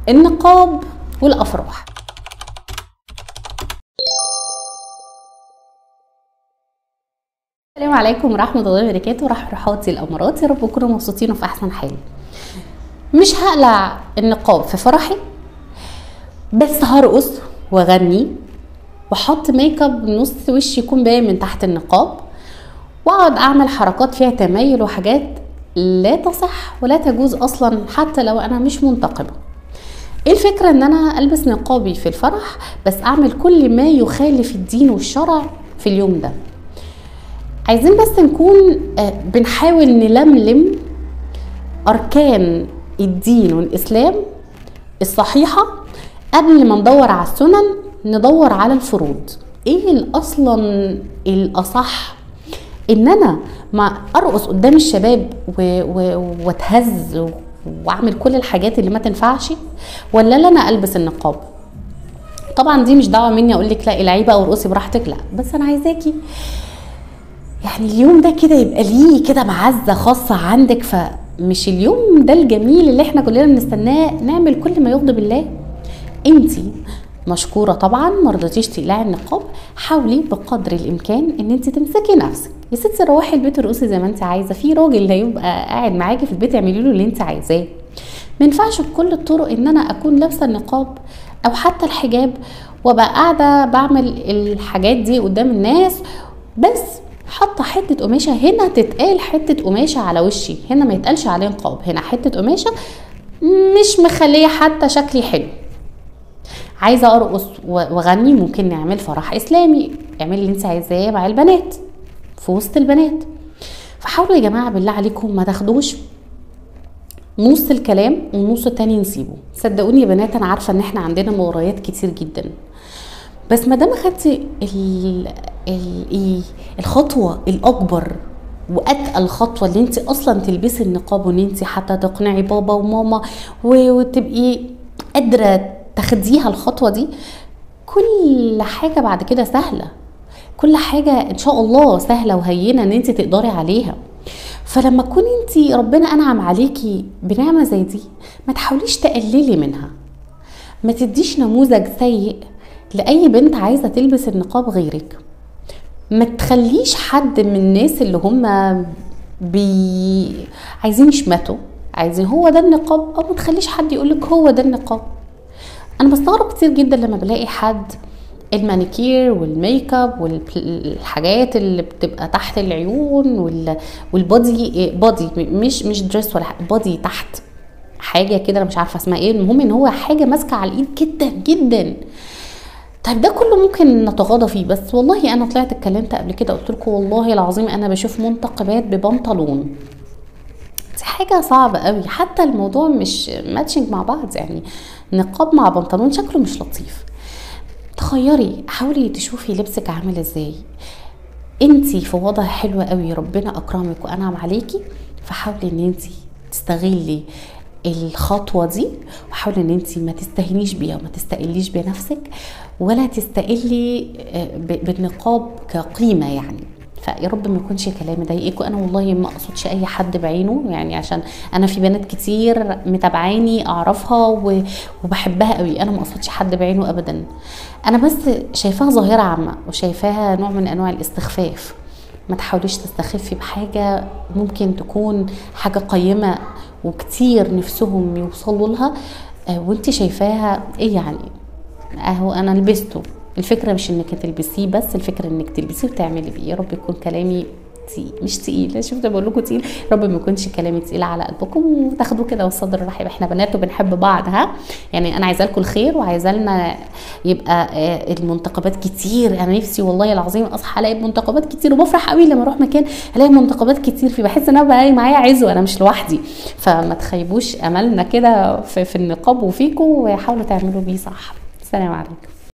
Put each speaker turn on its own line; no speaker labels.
النقاب والافراح. السلام عليكم ورحمه الله وبركاته. رحماتي الامارات، يا رب تكونوا مبسوطين وفي احسن حال. مش هقلع النقاب في فرحي، بس هرقص واغني واحط ميك اب نص وشي يكون باين من تحت النقاب، واقعد اعمل حركات فيها تمايل وحاجات لا تصح ولا تجوز اصلا حتى لو انا مش منتقبه. ايه الفكره؟ ان انا البس نقابي في الفرح بس اعمل كل ما يخالف الدين والشرع في اليوم ده. عايزين بس نكون بنحاول نلملم اركان الدين والاسلام الصحيحه قبل ما ندور على السنن، ندور على الفروض. ايه اصلا الاصح؟ ان انا ما ارقص قدام الشباب واتهز واعمل كل الحاجات اللي ما تنفعش، ولا انا البس النقاب؟ طبعا دي مش دعوه مني اقول لك لا العبي بقى وارقصي براحتك، لا، بس انا عايزاكي يعني اليوم ده كده يبقى ليه كده معزه خاصه عندك. فمش اليوم ده الجميل اللي احنا كلنا بنستناه نعمل كل ما يغضب الله؟ انتي مشكوره طبعا، ما رضيتيش تقلعي النقاب، حاولي بقدر الامكان ان انت تمسكي نفسك يا ستي، روحي البيت ارقصي زي ما انت عايزه، في راجل هيبقى قاعد معاكي في البيت اعملي له اللي انت عايزاه. ما ينفعش بكل الطرق ان انا اكون لابسه النقاب او حتى الحجاب وابقى قاعده بعمل الحاجات دي قدام الناس، بس حاطه حته قماشه هنا تتقال حته قماشه على وشي، هنا ما يتقالش عليه نقاب، هنا حته قماشه مش مخليه حتى شكلي حلو. عايزه ارقص واغني، ممكن نعمل فرح اسلامي، اعملي اللي انت عايزاه مع البنات في وسط البنات. فحاولوا يا جماعه بالله عليكم ما تاخدوش نص الكلام والنص التاني نسيبه. صدقوني يا بنات انا عارفه ان احنا عندنا مغريات كتير جدا، بس ما دام خدتي الخطوه الاكبر واتقل خطوه اللي انت اصلا تلبسي النقاب، وان انت حتى تقنعي بابا وماما وتبقي قادره تاخديها الخطوه دي، كل حاجه بعد كده سهله، كل حاجه ان شاء الله سهله وهينه ان انت تقدري عليها. فلما تكون انت ربنا انعم عليكي بنعمه زي دي، ما تحاوليش تقللي منها، ما تديش نموذج سيء لاي بنت عايزه تلبس النقاب غيرك. ما تخليش حد من الناس اللي هم عايزين يشمتوا، عايزين هو ده النقاب، او ما تخليش حد يقولك هو ده النقاب. انا بستغرب كتير جدا لما بلاقي حد المانيكير والميك اب والحاجات اللي بتبقى تحت العيون والبودي مش دريس ولا بودي تحت حاجه كده، انا مش عارفه اسمها ايه، المهم ان هو حاجه ماسكه على الايد جدا جدا. طيب ده كله ممكن نتغاضى فيه، بس والله انا طلعت اتكلمت قبل كده قلت لكم والله العظيم انا بشوف منتقبات ببنطلون، دي حاجه صعبه قوي، حتى الموضوع مش ماتشنج مع بعض، يعني نقاب مع بنطلون شكله مش لطيف. تخيري، حاولي تشوفي لبسك عامل ازاي. انتي في وضع حلو قوي، ربنا اكرمك وانعم عليكي، فحاولي ان انتي تستغلي الخطوه دي، وحاولي ان انتي ما تستهينيش بيها وما تستقليش بنفسك ولا تستقلي بالنقاب كقيمه يعني. فيا رب ما يكونش كلامي ضايقكم، انا والله ما اقصدش اي حد بعينه، يعني عشان انا في بنات كتير متابعاني اعرفها وبحبها قوي، انا ما اقصدش حد بعينه ابدا، انا بس شايفاها ظاهره عامه وشايفاها نوع من انواع الاستخفاف. ما تحاوليش تستخفي بحاجه ممكن تكون حاجه قيمه وكتير نفسهم يوصلوا لها وانت شايفاها ايه يعني اهو انا لبسته. الفكره مش انك تلبسيه بس، الفكره انك تلبسيه وتعملي بيه. يا رب يكون كلامي مش تقيل، شفت بقول لكم تقيل، رب ما يكونش كلامي تقيل على قلبكم وتاخدوه كده والصدر رحب. احنا بنات وبنحب بعض، ها يعني انا عايزه لكم الخير وعايزه لنا يبقى المنتقبات كتير. انا نفسي والله العظيم اصحى الاقي منتقبات كتير، وبفرح قوي لما اروح مكان الاقي منتقبات كتير فيه، بحس ان انا بقى معايا عزوه، انا مش لوحدي. فما تخيبوش املنا كده في النقاب وفيكم، وحاولوا تعملوا بيه صح. السلام عليكم.